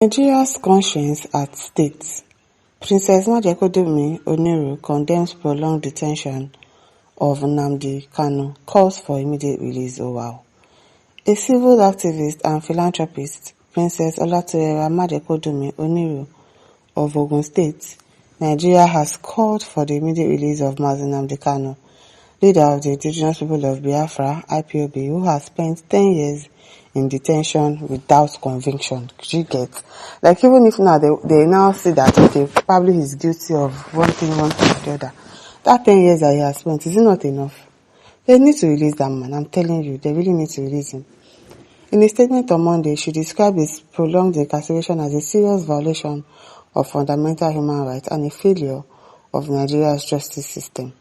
Nigeria's conscience at stake. Princess Majekodumi Oniru condemns prolonged detention of Nnamdi Kanu, calls for immediate release. Oh wow. A civil activist and philanthropist, Princess Majekodumi Oniru of Ogun State, Nigeria has called for the immediate release of Nnamdi Kanu, leader of the indigenous people of Biafra, IPOB, who has spent 10 years in detention without conviction. Could you get? Like, even if now they now see that, okay, probably he's guilty of one thing, the other. That 10 years that he has spent, is it not enough? They need to release that man. I'm telling you, they really need to release him. In a statement on Monday, she described his prolonged incarceration as a serious violation of fundamental human rights and a failure of Nigeria's justice system.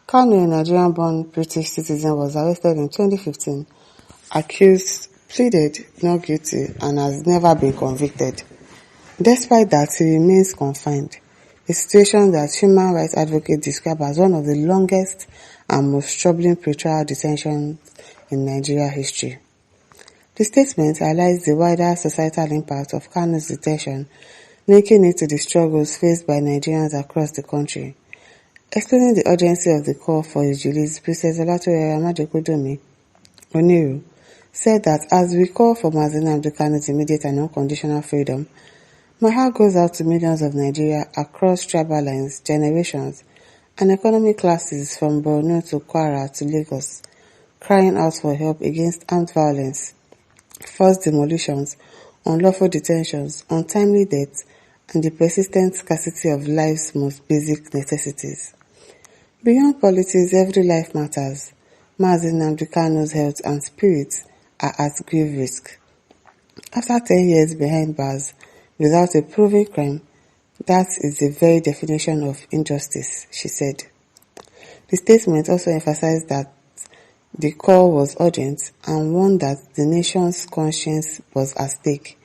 Kanu, a Nigerian-born British citizen, was arrested in 2015, pleaded not guilty, and has never been convicted. Despite that, he remains confined, a situation that human rights advocates describe as one of the longest and most troubling pretrial detentions in Nigeria history. The statement highlights the wider societal impact of Kanu's detention, linking it to the struggles faced by Nigerians across the country. Explaining the urgency of the call for his release, Princess Majekodumi Oniru said that as we call for Nnamdi Kanu's immediate and unconditional freedom, my heart goes out to millions of Nigeria across tribal lines, generations, and economic classes from Borno to Kwara to Lagos, crying out for help against armed violence, forced demolitions, unlawful detentions, untimely deaths, and the persistent scarcity of life's most basic necessities. Beyond politics, every life matters. Nnamdi Kanu's health and spirits are at grave risk. After 10 years behind bars without a proven crime, that is the very definition of injustice, she said. The statement also emphasized that the call was urgent and one that the nation's conscience was at stake.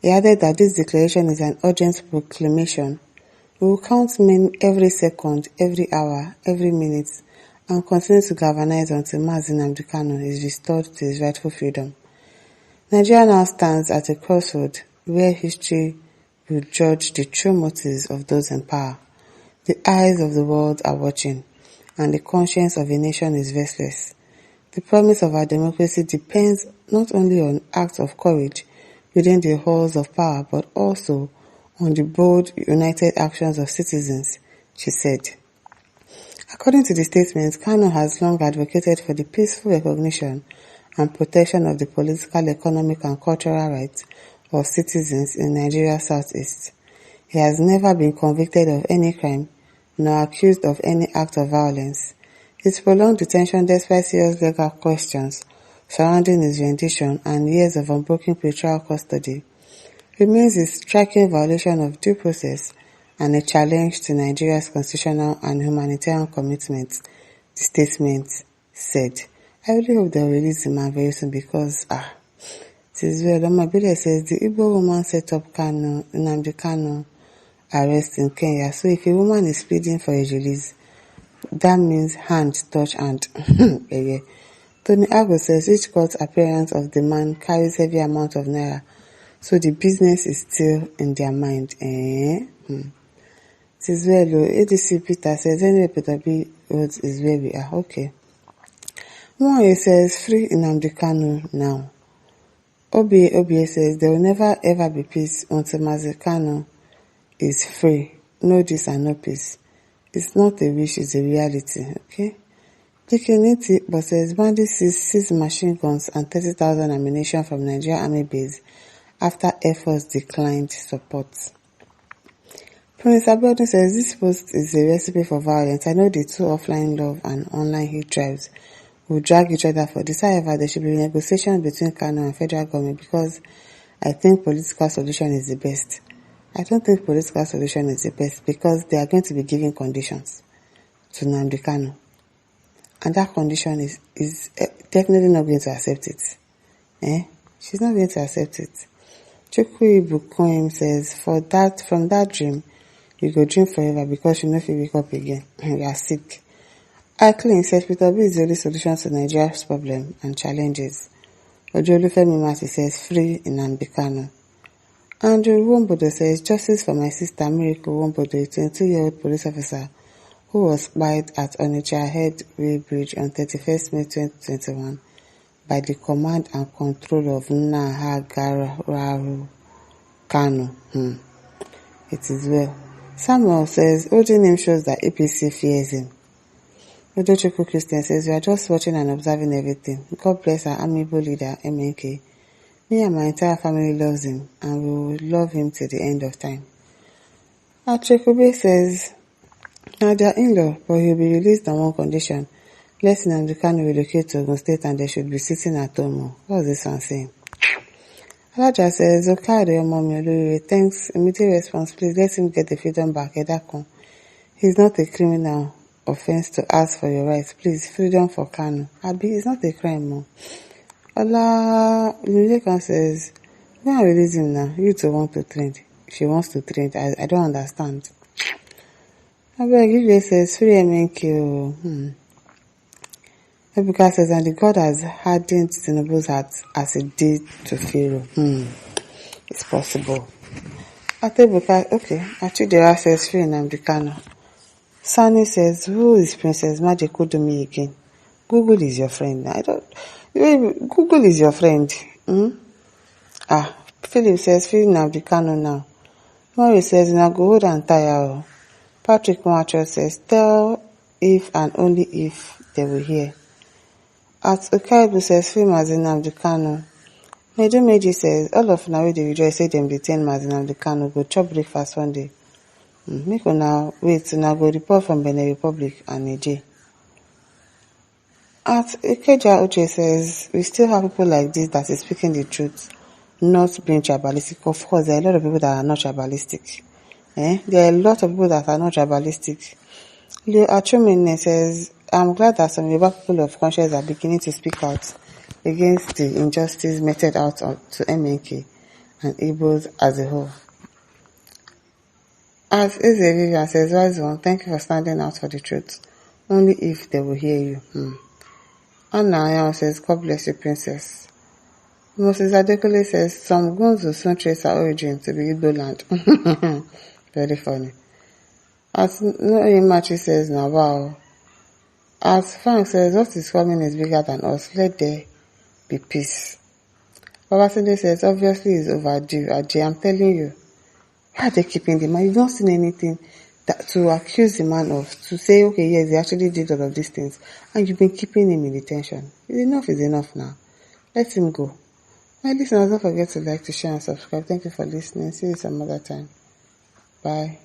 He added that this declaration is an urgent proclamation. We will count men every second, every hour, every minute, and continue to galvanize until Nnamdi Kanu is restored to his rightful freedom. Nigeria now stands at a crossroad where history will judge the true motives of those in power. The eyes of the world are watching, and the conscience of a nation is restless. The promise of our democracy depends not only on acts of courage within the halls of power, but also on the bold, united actions of citizens, she said. According to the statement, Kanu has long advocated for the peaceful recognition and protection of the political, economic, and cultural rights of citizens in Nigeria's southeast. He has never been convicted of any crime, nor accused of any act of violence. His prolonged detention, despite serious legal questions surrounding his rendition and years of unbroken pretrial custody, remains a striking violation of due process and a challenge to Nigeria's constitutional and humanitarian commitments, the statement said. I really hope they'll release the man very soon because, it is well. Omabile says the Igbo woman set up Nnamdi Kanu arrest in Kenya. So if a woman is pleading for a release, that means hand touch hand. Yeah. Tony Ago says each court appearance of the man carries heavy amount of naira, so the business is still in their mind. It is well. ADC Peter says anyway, Peter B roads is where we are. Okay. Moye says free Nnamdi Kanu now. OBA says there will never ever be peace until Mazi Kanu is free. No this and no peace. It's not a wish, it's a reality. Okay. Dikiniti but says bandits seized machine guns and 30,000 ammunition from Nigeria Army base after Air Force declined support. Prince Abiodun says this post is a recipe for violence. I know the two offline love and online hate drives will drag each other for this. However, there should be negotiation between Kanu and federal government because I think political solution is the best. I don't think political solution is the best because they are going to be giving conditions to Nnamdi Kanu. And that condition is definitely not going to accept it. She's not going to accept it. Chukwu Ibukoim says, from that dream, you go dream forever because you know if you wake up again, you are sick. Clean says Peter B is the only solution to Nigeria's problem and challenges. Ojolufemi Mati says free Nnamdi Kanu. Andrew Wombodo says, Justice for my sister Miracle Wombodo, a 22-year-old police officer who was spied at Onitsha Headway Bridge on 31st May 2021 by the command and control of Nnamdi Kanu. It is well. Samuel says, holding him shows that APC fears him. Odochukwu Christian says, we are just watching and observing everything. God bless our amiable leader, MNK. Me and my entire family loves him, and we will love him till the end of time. Majekodumi says, now they are in-law, but he will be released on one condition. Let Nnamdi Kanu relocate to Ogun State and they should be sitting at home. What's this one saying? Alaja says, Okade Omomi Olorire, thanks, immediate response, please let him get the freedom back. Edakon. He's not a criminal offense to ask for your rights. Please, freedom for Kanu. Abi, it's not a crime, no. Ola Lulekan says, go and release him now. You two want to trend. She wants to trend. I don't understand. Abeg says, free MNK. Ebuka says, and the God has hardened Tinubu's heart as he did to Pharaoh. It's possible. Atebuka, okay. Achidera says, free Nnamdi Kanu. Sani says, who is Princess Majekodumi again? Google is your friend. Google is your friend. Philip says, free Nnamdi Kanu now. Mori says, now go hold and tire. Patrick Macho says, tell if and only if they will hear. At Okaibu says, free Nnamdi Kanu. Meji says, all of now they rejoice say them detain Nnamdi Kanu go chop breakfast one day. Make now wait now go report from Benin Republic and Niger. At Ikeja Uche says, we still have people like this that is speaking the truth, not being tribalistic. Of course, there are a lot of people that are not tribalistic. There are a lot of people that are not tribalistic. Leo Achumene says, I'm glad that some Yoruba people of conscience are beginning to speak out against the injustice meted out to MNK and Igbos as a whole. As Eze Vivian says, wise one, thank you for standing out for the truth. Only if they will hear you. Anna Ayan says, God bless you, princess. Moses Adekule says, some goons will soon trace our origin to be Igbo land. Very funny. As Noemachi says, now wow. As Frank says, what is coming is bigger than us. Let there be peace. Babatunde says, obviously it's overdue. Ajay, I'm telling you. Why are they keeping the man? You've not seen anything that to accuse the man of, to say, okay, yes, he actually did all of these things. And you've been keeping him in detention. Enough is enough now. Let him go. My listeners, don't forget to like, to share, and subscribe. Thank you for listening. See you some other time. Bye.